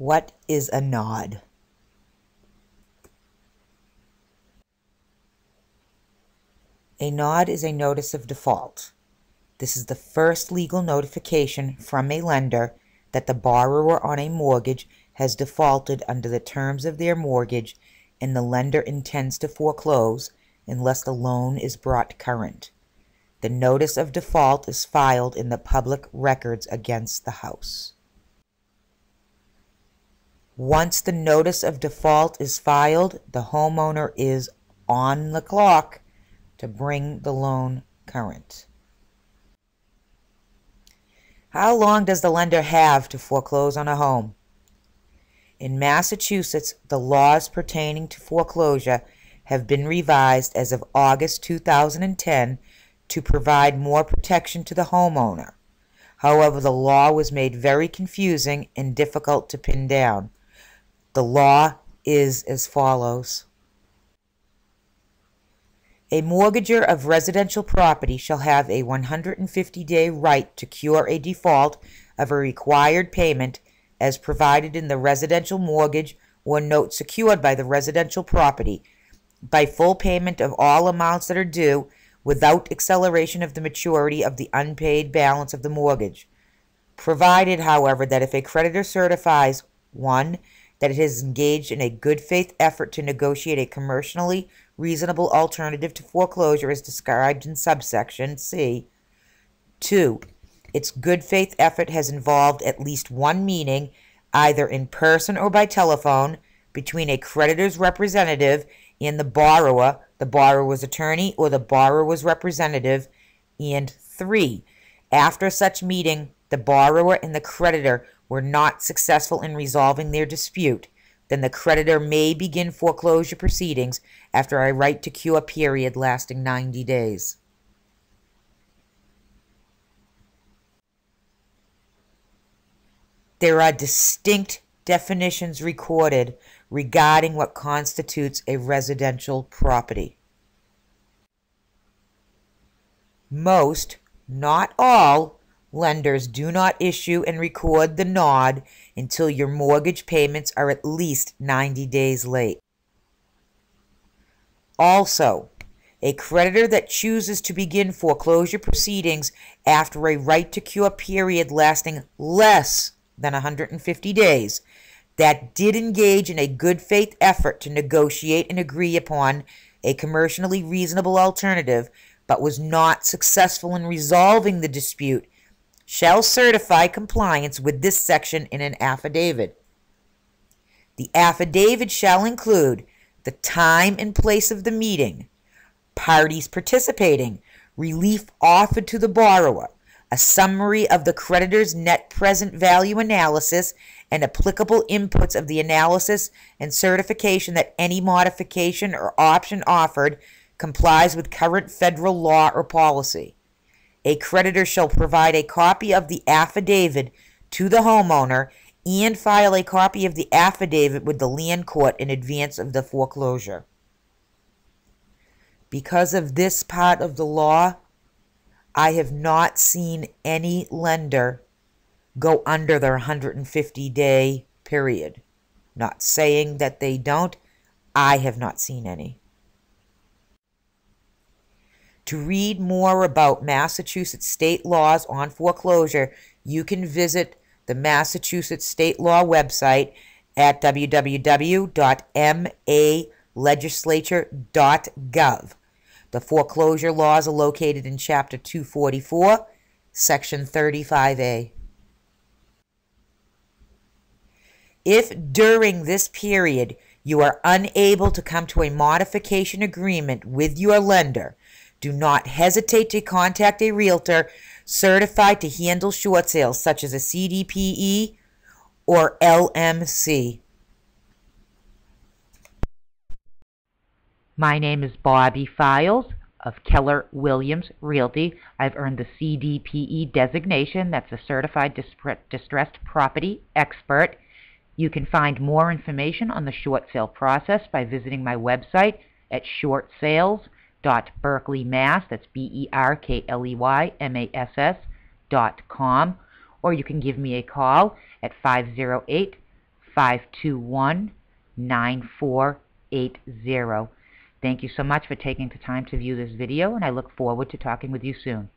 What is a nod? A nod is a notice of default. This is the first legal notification from a lender that the borrower on a mortgage has defaulted under the terms of their mortgage and the lender intends to foreclose unless the loan is brought current. The notice of default is filed in the public records against the house. Once the notice of default is filed, the homeowner is on the clock to bring the loan current. How long does the lender have to foreclose on a home? In Massachusetts, the laws pertaining to foreclosure have been revised as of August 2010 to provide more protection to the homeowner. However, the law was made very confusing and difficult to pin down. The law is as follows. A mortgager of residential property shall have a 150-day right to cure a default of a required payment as provided in the residential mortgage or note secured by the residential property by full payment of all amounts that are due without acceleration of the maturity of the unpaid balance of the mortgage, provided, however, that if a creditor certifies, 1, that it has engaged in a good faith effort to negotiate a commercially reasonable alternative to foreclosure as described in subsection C. 2. Its good faith effort has involved at least one meeting, either in person or by telephone, between a creditor's representative and the borrower's attorney, or the borrower's representative. And 3. After such meeting, the borrower and the creditor were not successful in resolving their dispute, then the creditor may begin foreclosure proceedings after a right to cure period lasting 90 days. There are distinct definitions recorded regarding what constitutes a residential property. Most, not all, lenders do not issue and record the nod until your mortgage payments are at least 90 days late. Also, a creditor that chooses to begin foreclosure proceedings after a right to cure period lasting less than 150 days that did engage in a good faith effort to negotiate and agree upon a commercially reasonable alternative but was not successful in resolving the dispute shall certify compliance with this section in an affidavit. The affidavit shall include the time and place of the meeting, parties participating, relief offered to the borrower, a summary of the creditor's net present value analysis and applicable inputs of the analysis, and certification that any modification or option offered complies with current federal law or policy. A creditor shall provide a copy of the affidavit to the homeowner and file a copy of the affidavit with the land court in advance of the foreclosure. Because of this part of the law, I have not seen any lender go under their 150-day period. Not saying that they don't. I have not seen any. To read more about Massachusetts state laws on foreclosure, you can visit the Massachusetts state law website at www.malegislature.gov. The foreclosure laws are located in Chapter 244, Section 35A. If during this period you are unable to come to a modification agreement with your lender, do not hesitate to contact a realtor certified to handle short sales such as a CDPE or LMC. My name is Bobbie Files of Keller Williams Realty. I've earned the CDPE designation. That's a Certified Distressed Property Expert. You can find more information on the short sale process by visiting my website at shortsales.berkeleymass, that's BERKLEYMASS.com, or you can give me a call at 508 521-9480. Thank you so much for taking the time to view this video, and I look forward to talking with you soon.